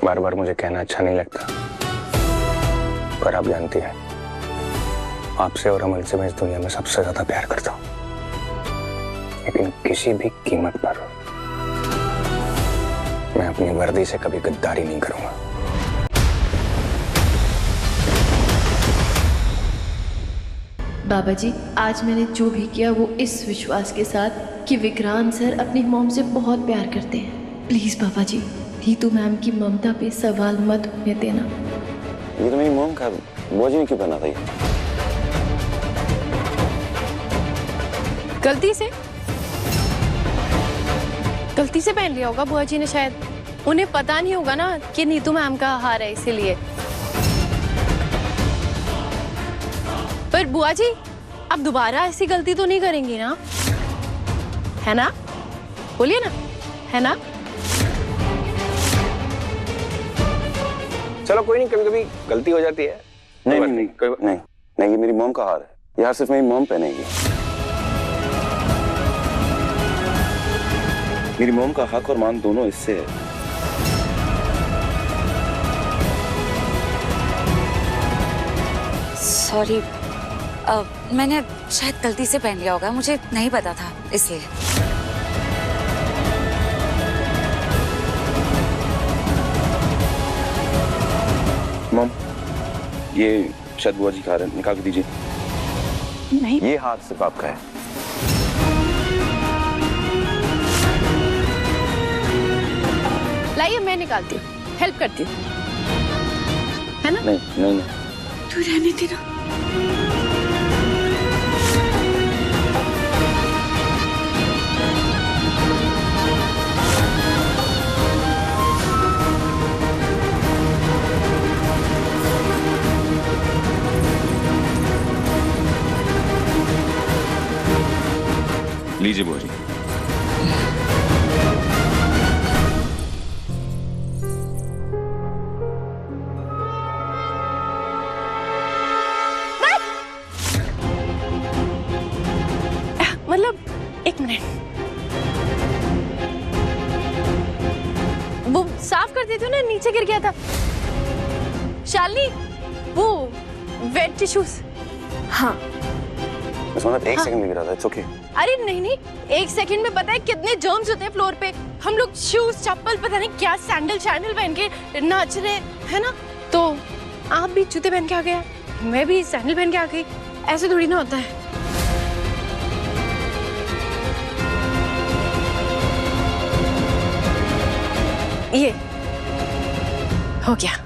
बार बार मुझे कहना अच्छा नहीं लगता, पर आप जानती हैं आपसे और अमन से मैं इस दुनिया में सबसे ज्यादा प्यार करता हूँ, लेकिन किसी भी कीमत पर मैं अपनी वर्दी से कभी गद्दारी नहीं करूंगा। बाबा जी, आज मैंने जो भी किया वो इस विश्वास के साथ कि विक्रांत सर अपनी मॉम से बहुत प्यार करते हैं। प्लीज बाबा जी, नीतू मैम की ममता पे सवाल मत होने देना। ये तो मेरी मॉम का बुआ जी ने क्यों पहना था? गलती से पहन लिया होगा बुआ जी ने, शायद उन्हें पता नहीं होगा ना कि नीतू मैम का हार है, इसीलिए। पर बुआ जी अब दोबारा ऐसी गलती तो नहीं करेंगी ना, है ना? बोलिए ना, है ना? चलो कोई नहीं, कभी कभी गलती हो जाती है। नहीं नहीं नहीं, कोई नहीं नहीं, ये मेरी मॉम का हार है, यार सिर्फ मेरी मॉम पहनेगी। मेरी मॉम का हक और मान दोनों इससे है। सॉरी, मैंने शायद गलती से पहन लिया होगा, मुझे नहीं पता था इसलिए। मॉम, ये शायद बुआ जी खा रहे हैं, निकाल के दीजिए। नहीं, ये हाथ सिर्फ आपका है। लाइए मैं निकालती हूँ, हेल्प करती हूँ, है ना? नहीं नहीं नहीं, तू रहने दे ना। लीजिए बुआ जी। मतलब एक मिनट, वो साफ कर देती हूँ ना, नीचे गिर गया था। शालिनी, वो वेट टिश्यूज। हाँ, एक सेकंड में गिरा था, इट्स ओके। अरे नहीं नहीं, एक सेकंड में पता है कितने जर्म्स होते हैं फ्लोर पे। हम लोग शूज, चप्पल, पता नहीं क्या, सैंडल पहन के नाच रहे है ना, तो आप भी जूते पहन के आ गए, मैं भी सैंडल पहन के आ गई, ऐसे थोड़ी ना होता है। ये हो गया।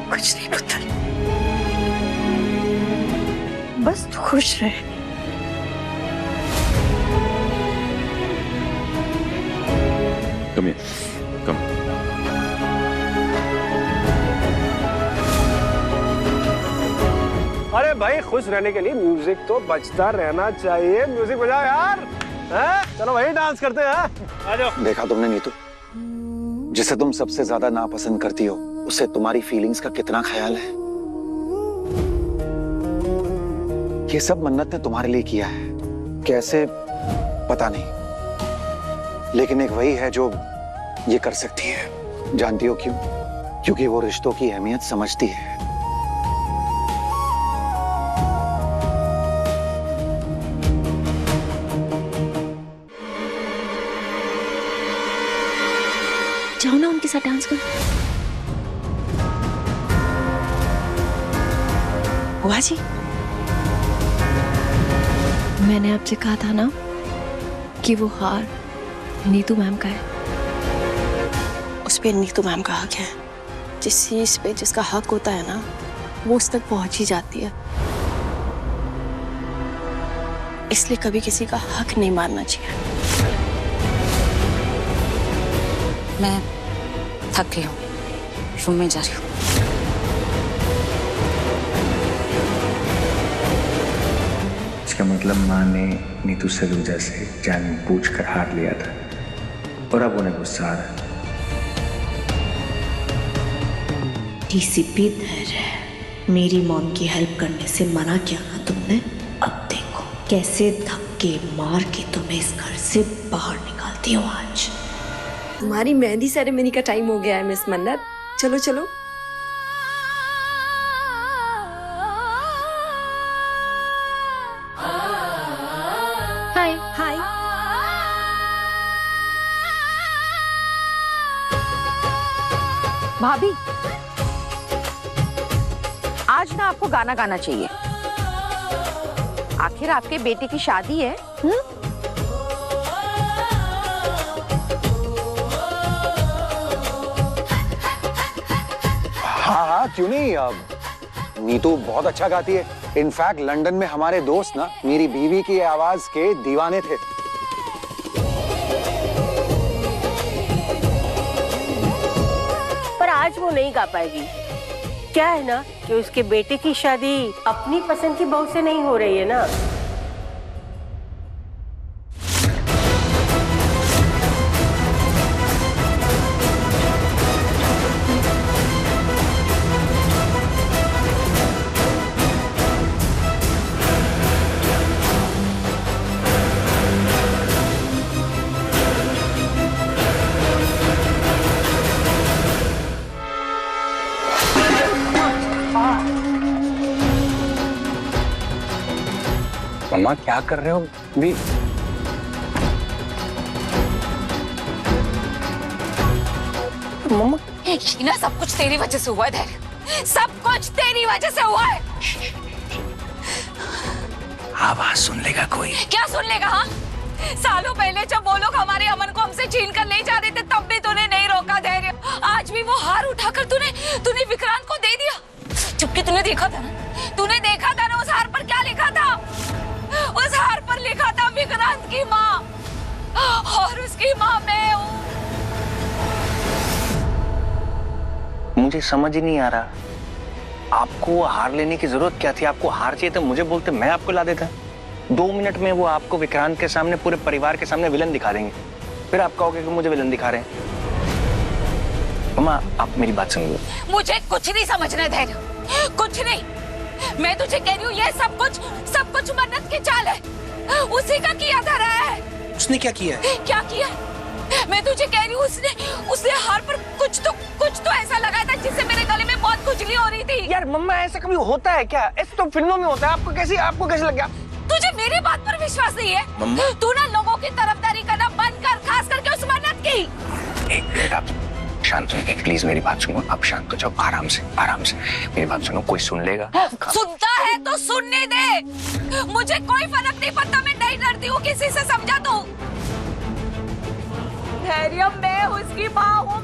कुछ नहीं पुत्र, बस तू खुश रहे। Come here. Come. अरे भाई, खुश रहने के लिए म्यूजिक तो बजता रहना चाहिए। म्यूजिक बजाओ यार, हैं? चलो भाई डांस करते हैं, आ जाओ। देखा तुमने नीतू, जिसे तुम सबसे ज्यादा नापसंद करती हो उसे तुम्हारी फीलिंग्स का कितना ख्याल है। ये सब मन्नत ने तुम्हारे लिए किया है, कैसे पता नहीं, लेकिन एक वही है जो ये कर सकती है। जानती हो क्यों? क्योंकि वो रिश्तों की अहमियत समझती है। जाओ ना उनके साथ डांस करो। बुआ जी, मैंने आपसे कहा था ना कि वो हार नीतू मैम का है। उस पे नीतू मैम का हक है। जिस चीज पे जिसका हक होता है ना, वो उस तक पहुंच ही जाती है। इसलिए कभी किसी का हक नहीं मारना चाहिए। मैं थक गई हूँ, रूम में जा रही हूँ। इसका मतलब माँ ने नीतू सलूजा से जानबूझकर हार लिया था और अब उन्हें गुस्सा आ रहा है। डीसीपी धैर्य, मेरी मॉम की हेल्प करने से मना किया ना तुमने, अब देखो कैसे धक्के मार के तुम्हें इस घर से बाहर निकालती हूँ आज। तुम्हारी मेहंदी सेरेमनी का टाइम हो गया है मिस मन्नत, चलो चलो। हाय हाय। भाभी, आज ना आपको गाना गाना चाहिए। आखिर आपके बेटे की शादी है। हाँ हाँ, क्यों नहीं। नीतू बहुत अच्छा गाती है। इनफैक्ट लंदन में हमारे दोस्त ना मेरी बीवी की आवाज के दीवाने थे। पर आज वो नहीं गा पाएगी। क्या है ना कि उसके बेटे की शादी अपनी पसंद की बहू से नहीं हो रही है ना। मम्मा क्या कर रहे हो भी? मम्मा ये ना सब कुछ तेरी वजह से हुआ है धैर्य, सब कुछ तेरी वजह से हुआ है। आवाज सुन लेगा कोई? क्या सुन लेगा? हाँ, सालों पहले जब वो लोग हमारे अमन को हमसे छीन कर ले जा रहे थे तब भी तूने नहीं रोका धैर्य। आज भी वो हार उठाकर तूने विक्रांत को दे दिया। जबकि तूने देखा था ना उस हार पर क्या लिखा था? उस हार पर लिखा था विक्रांत की माँ, और उसकी माँ मैं हूँ। मुझे समझ ही नहीं आ रहा, आपको हार लेने की जरूरत क्या थी? आपको हार चाहिए तो मुझे बोलते, मैं आपको ला देता। 2 मिनट में वो आपको विक्रांत के सामने, पूरे परिवार के सामने विलन दिखा देंगे। फिर आप कहोगे कि मुझे विलन दिखा रहे हैं। मम्मा आप मेरी बात सुनिए। मुझे कुछ नहीं समझना है धैर्य, कुछ नहीं। मैं तुझे कह रही हूँ ये सब कुछ मन्नत की चाल है। उसी का किया धरा है। उसने क्या किया है? क्या किया है? मैं तुझे कह रही हूँ उसने हार पर कुछ तो ऐसा लगाया था जिससे मेरे गले में बहुत खुजली हो रही थी। यार मम्मा ऐसा कभी होता है क्या? ऐसा तो फिल्मों में होता है। आपको कैसे लग गया? तुझे मेरी बात पर विश्वास नहीं है? मम्मा तू ना लोगों की तरफदारी करना बंद कर, खास करके उस मन्नत की। एक मिनट आप शांत हो, प्लीज मेरी बात सुनो। आप शांत हो जाओ, आराम से मेरी बात सुनो। कोई सुन लेगा? सुनता है तो सुनने दे, मुझे कोई फर्क नहीं पड़ता। मैं नहीं डरती हूँ किसी से, समझा तू? धैर्य मैं उसकी माँ हूँ,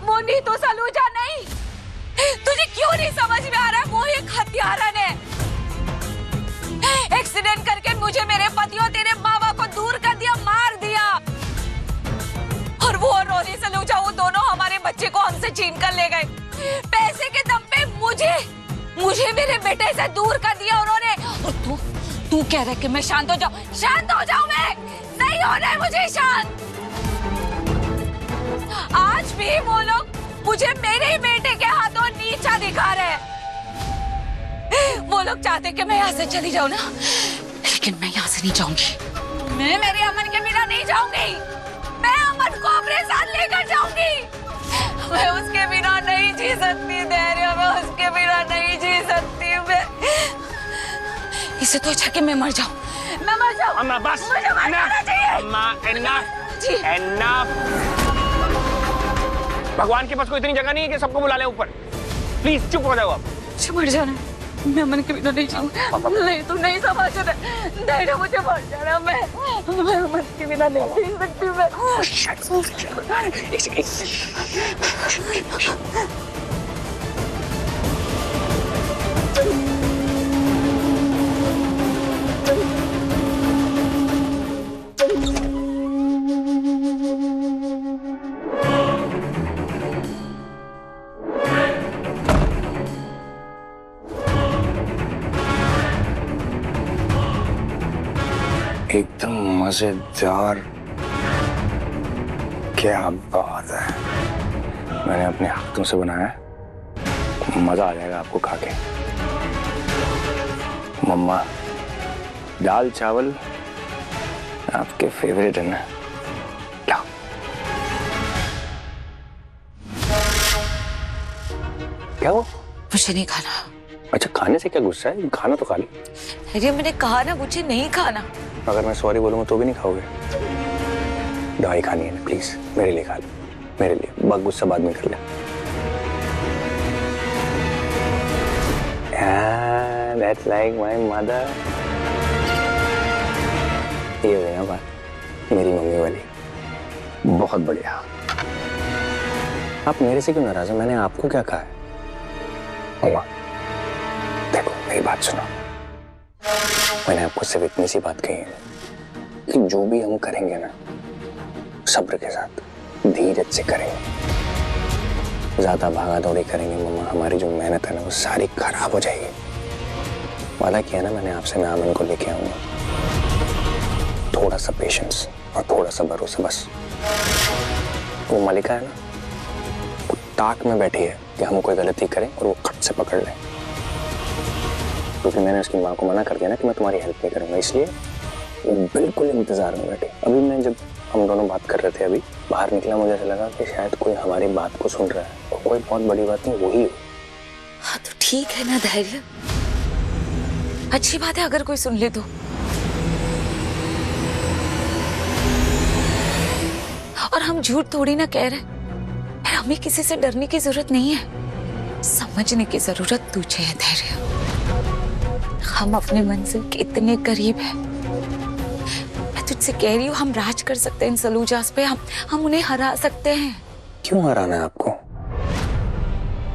वो नीतू सलूजा नहीं। तुझे क्यों नहीं समझ में आ रहा है? वो एक हत्यारा ने एक्सीडेंट करके मुझे, मेरे पति और तेरे मामा को दूर कर दिया, मार दिया। और वो और रोनी सलूजा, वो दोनों हमारे बच्चे को हमसे छीन कर ले गए। पैसे के दम पे मुझे मेरे बेटे से दूर कर दिया उन्होंने। और तू कह रहा है कि मैं शांत हो जाऊं? मैं नहीं होना है मुझे शांत। आज भी वो लोग मुझे मेरे ही बेटे के हाथों नीचा दिखा रहे हैं। वो लोग चाहते कि मैं यहाँ से चली जाऊं ना, लेकिन मैं यहाँ से नहीं जाऊंगी। मैं मेरे अमन के बिना नहीं जाऊंगी। मैं अमन को अपने साथ लेकर जाऊंगी। मैं उसके बिना नहीं जी सकती धैर्य, मैं उसके बिना नहीं जी सकती। मैं इससे तो अच्छा कि मैं मर जाऊं। अम्मा बस, मुझे मर जाना चाहिए। अम्मा जी। भगवान के पास कोई इतनी जगह नहीं है कि सबको बुला ले ऊपर। प्लीज चुप हो जाओ आप। मुझे मर जाना है, मैं अमन के बिना नहीं जाऊंगा। नहीं तू नहीं समझ रहा धैर्य, मुझे मर जाना। मैं अमन के बिना नहीं जी सकती। मैं एकदम मजेदार। क्या बात है, मैंने अपने हाथों से बनाया है, मजा आ जाएगा आपको खा के। मम्मा, दाल चावल आपके फेवरेट है ना? क्या क्या वो? मुझे नहीं खाना। अच्छा, खाने से क्या गुस्सा है? खाना तो खा ली। अरे मैंने कहा ना मुझे नहीं खाना। अगर मैं सॉरी बोलूंगा तो भी नहीं खाओगे? दवाई खानी है ना, प्लीज मेरे लिए खा लो, मेरे लिए। बस गुस्सा बाद में कर ले। That's like my mother। ये हुई ना बात मेरी मम्मी वाली। बहुत बढ़िया। आप मेरे से क्यों नाराज हो? मैंने आपको क्या कहा है? मम्मा देखो, मेरी बात सुनो। मैंने आपको सिर्फ इतनी सी बात कही है कि जो भी हम करेंगे ना, सब्र के साथ, धीरज से करेंगे। ज्यादा भागा दौड़ी करेंगे मम्मा, हमारी जो मेहनत है ना वो सारी खराब हो जाएगी। वादा किया ना मैंने आपसे, मैं अमन को लेके आऊंगा। थोड़ा सा पेशेंस और थोड़ा सा भरोसा बस। वो मलिका है ना, वो ताक में बैठी है कि हम कोई गलती करें और वो खट से पकड़ ले। क्योंकि मैंने उसकी माँ को मना कर दिया ना कि मैं तुम्हारी हेल्प नहीं करूंगा, इसलिए वो बिल्कुल इंतजार में बैठी। अभी मैं जब हम दोनों बात कर रहे थे, अभी बाहर निकला, मुझे ऐसा लगा कि शायद कोई हमारी बात को सुन रहा है, और कोई बहुत बड़ी बात नहीं, वही हो। हाँ तो ठीक है ना धैर्य, अच्छी बात है अगर कोई सुन ले तो। और हम झूठ थोड़ी ना कह रहे, हमें किसी से डरने की जरूरत नहीं है, समझने की जरूरत तुझे है धैर्य। हम अपने मंजिल के इतने करीब हैं। मैं तुझसे कह रही हूँ, हम राज कर सकते हैं इन सलूजास पे, हम उन्हें हरा सकते हैं। क्यों हराना है आपको?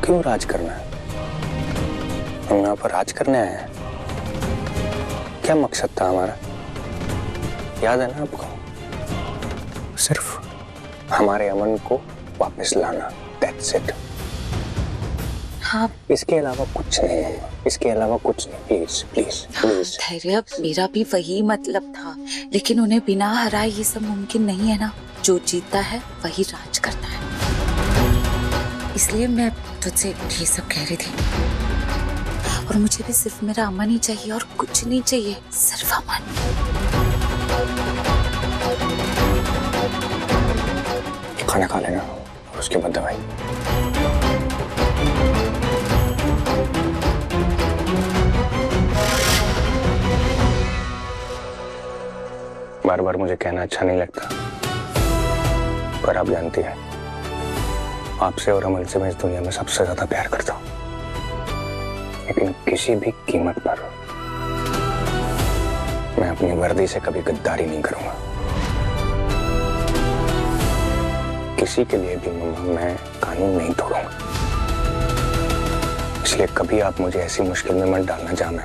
क्यों राज करना है? हम यहाँ पर राज करने आए हैं। क्या मकसद था हमारा? याद है ना आपको? सिर्फ हमारे अमन को वापस लाना, that's it। हाँ, इसके अलावा कुछ नहीं है, इसके अलावा कुछ नहीं। Please please please. धैर्य, मेरा भी वही मतलब था, लेकिन उन्हें बिना हराए ये सब मुमकिन नहीं है ना। जो जीतता है वही राज करता है, इसलिए मैं तुझसे ये सब कह रही थी। और मुझे भी सिर्फ मेरा अमन ही चाहिए और कुछ नहीं चाहिए, सिर्फ अमन। खाना खा लेना और उसके बाद दवाई। बार बार मुझे कहना अच्छा नहीं लगता, पर आप जानती हैं, आपसे और अमन से मैं इस दुनिया में सबसे ज्यादा प्यार करता हूँ। लेकिन किसी भी कीमत पर मैं अपनी वर्दी से कभी गद्दारी नहीं करूंगा। किसी के लिए भी मम्मा मैं कानून नहीं तोड़ूंगा। इसलिए कभी आप मुझे ऐसी मुश्किल में मत डालना जहां मैं